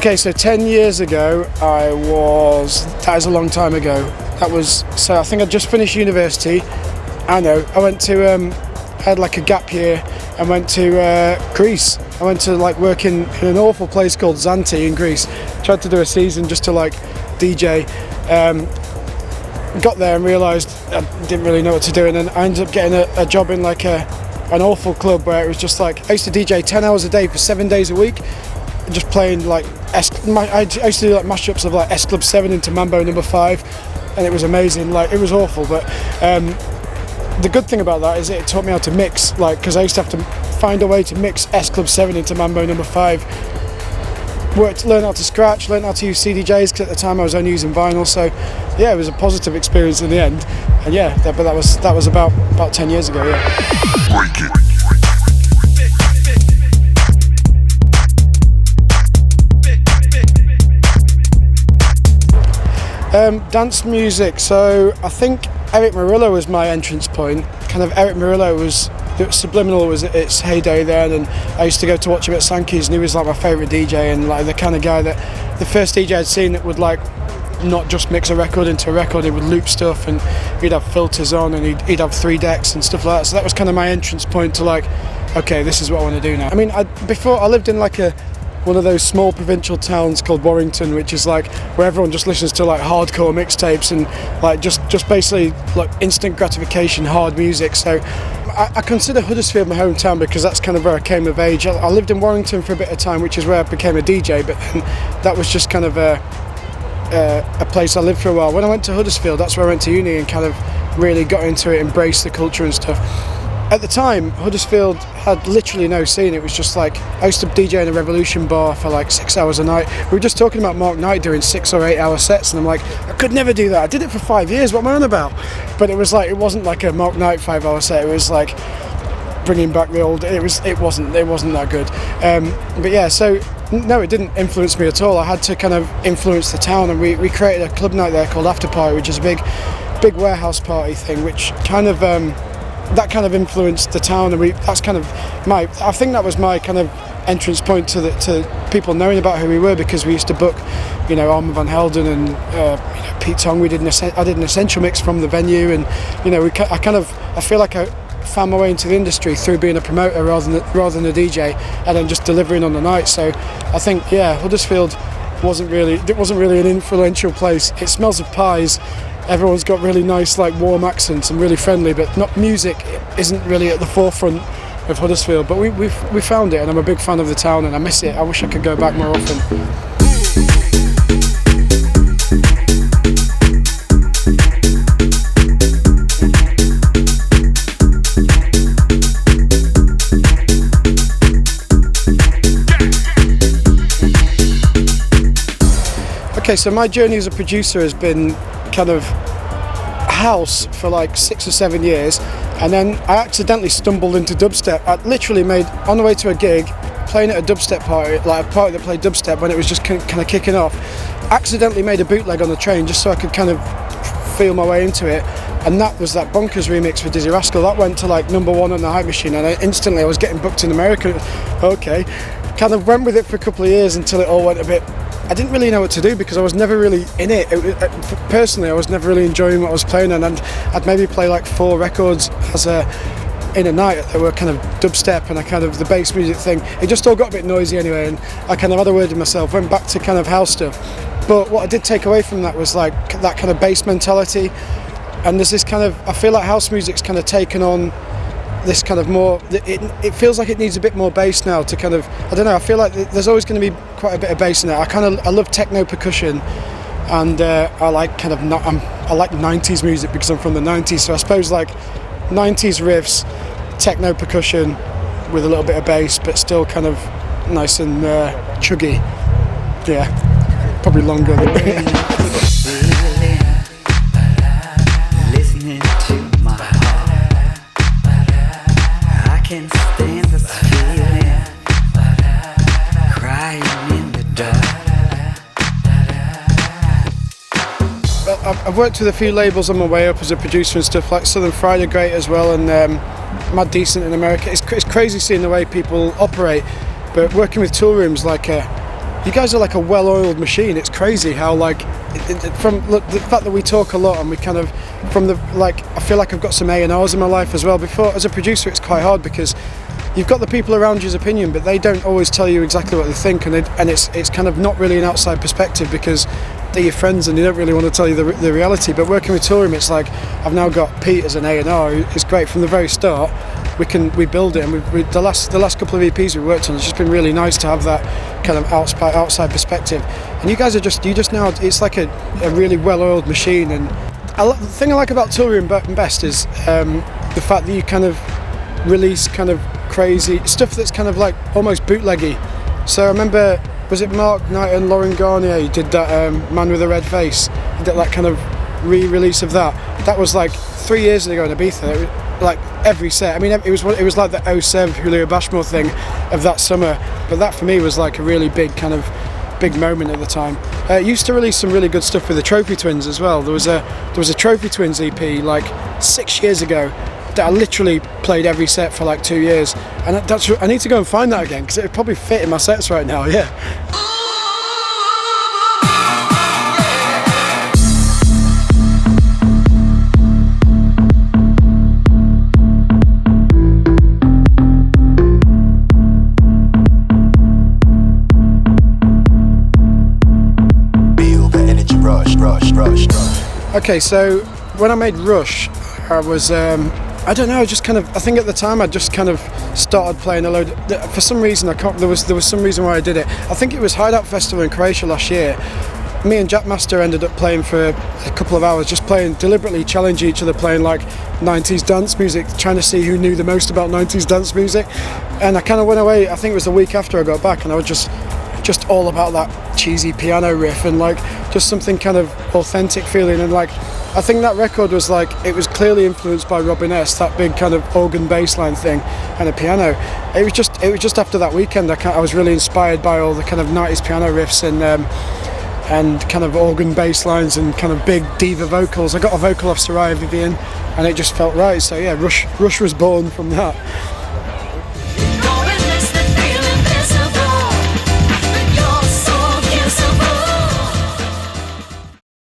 Okay, so 10 years ago, that is a long time ago. So I think I just finished university. I went to, I had like a gap year and went to Greece. I went to like work in an awful place called Zante in Greece. Tried to do a season just to like DJ. Got there and realised I didn't really know what to do, and then I ended up getting a job in like an awful club where it was just like, I used to DJ 10 hours a day for 7 days a week, just playing like I used to do like mashups of like S Club 7 into Mambo number 5, and it was amazing. Like, it was awful, but the good thing about that is it taught me how to mix, like, because I used to have to find a way to mix S Club 7 into Mambo number 5. Learn how to scratch, learn how to use CDJs, because at the time I was only using vinyl. So yeah, it was a positive experience in the end. And yeah, but that was about 10 years ago. Yeah. Break it. Dance music. So I think Eric Morillo was my entrance point. Kind of Eric Morillo was. Subliminal was its heyday then, and I used to go to watch him at Sankey's, and he was like my favourite DJ, and like the kind of guy that the first DJ I'd seen that would like not just mix a record into a record, he would loop stuff, and he'd have filters on, and he'd have 3 decks and stuff like that. So that was kind of my entrance point to like, okay, this is what I want to do now. I mean, before I lived in like one of those small provincial towns called Warrington, which is like where everyone just listens to like hardcore mixtapes and like just basically like instant gratification hard music. So I consider Huddersfield my hometown because that's kind of where I came of age. I lived in Warrington for a bit of time, which is where I became a DJ, but then that was just kind of a place I lived for a while. When I went to Huddersfield, that's where I went to uni and kind of really got into it, embraced the culture and stuff. At the time, Huddersfield had literally no scene. It was just like, I used to DJ in a Revolution bar for like 6 hours a night. We were just talking about Mark Knight doing 6 or 8 hour sets, and I'm like, I could never do that. I did it for 5 years, what am I on about? But it was like, it wasn't like a Mark Knight 5 hour set. It was like bringing back the old, it wasn't that good. But yeah, so no, it didn't influence me at all. I had to kind of influence the town, and we created a club night there called After Party, which is a big warehouse party thing, which kind of that kind of influenced the town, and that's kind of I think that was my kind of entrance point to people knowing about who we were, because we used to book, Armand Van Helden and Pete Tong. I did an essential mix from the venue, and I feel like I found my way into the industry through being a promoter rather than a DJ, and then just delivering on the night. So I think Huddersfield wasn't really an influential place. It smells of pies. Everyone's got really nice, like, warm accents and really friendly, but not music isn't really at the forefront of Huddersfield. But we found it, and I'm a big fan of the town, and I miss it. I wish I could go back more often. Okay, so my journey as a producer has been kind of house for like 6 or 7 years, and then I accidentally stumbled into dubstep. I literally made, on the way to a gig, playing at a dubstep party, like a party that played dubstep when it was just kind of kicking off, accidentally made a bootleg on the train just so I could kind of feel my way into it, and that was that Bonkers remix for Dizzy Rascal. That went to like #1 on the Hype Machine, and instantly I was getting booked in America. Okay, kind of went with it for a couple of years until it all went a bit, I didn't really know what to do because I was never really in it. Personally, I was never really enjoying what I was playing, and I'd maybe play like 4 records in a night that were kind of dubstep and a kind of the bass music thing. It just all got a bit noisy anyway, and I kind of had a word with myself, went back to kind of house stuff. But what I did take away from that was like that kind of bass mentality, and there's this kind of, I feel like house music's kind of taken on this kind of more, it feels like it needs a bit more bass now to kind of, I don't know, I feel like there's always going to be quite a bit of bass in it. I love techno percussion, and I like kind of I like 90s music because I'm from the 90s, so I suppose like 90s riffs, techno percussion with a little bit of bass, but still kind of nice and chuggy. Yeah, probably longer than listening to my heart, I can't stand this feeling, crying in the dark. I've worked with a few labels on my way up as a producer and stuff, like Southern Fried are great as well, and Mad Decent in America. It's crazy seeing the way people operate, but working with Toolroom's like you guys are like a well-oiled machine. It's crazy how like the fact that we talk a lot and we kind of I feel like I've got some A&Rs in my life as well. Before, as a producer, it's quite hard because you've got the people around you's opinion, but they don't always tell you exactly what they think, and it's kind of not really an outside perspective because they're your friends and they don't really want to tell you the reality. But working with Toolroom, it's like I've now got Pete as an A&R. It's great from the very start. We build it, and the last couple of EPs we worked on, it's just been really nice to have that kind of outside perspective. And you guys are just now, it's like a really well-oiled machine. And the thing I like about Toolroom best is the fact that you kind of release kind of crazy stuff that's kind of like almost bootleggy. So I remember, was it Mark Knight and Lauren Garnier did that Man with a Red Face, did that kind of re-release of that. That was like 3 years ago in Ibiza. Like every set, I mean, it was like the 07 Julio Bashmore thing of that summer, but that for me was like a really big moment at the time. Used to release some really good stuff with the Trophy Twins as well. There was a Trophy Twins EP like 6 years ago that I literally played every set for like 2 years, and I need to go and find that again because it would probably fit in my sets right now. Yeah. Okay, so when I made Rush, I was, I don't know, I think at the time I just kind of started playing a load. For some reason, there was some reason why I did it. I think it was Hideout Festival in Croatia last year. Me and Jack Master ended up playing for a couple of hours, just deliberately challenging each other, playing like 90s dance music, trying to see who knew the most about 90s dance music. And I kind of went away, I think it was the week after I got back, and I was just all about that cheesy piano riff and like just something kind of authentic feeling. And like I think that record was like, it was clearly influenced by Robin S, that big kind of organ bass line thing and a piano. It was just after that weekend I was really inspired by all the kind of 90s piano riffs and kind of organ bass lines and kind of big diva vocals. I got a vocal off Soraya Vivian and it just felt right. So yeah, Rush was born from that.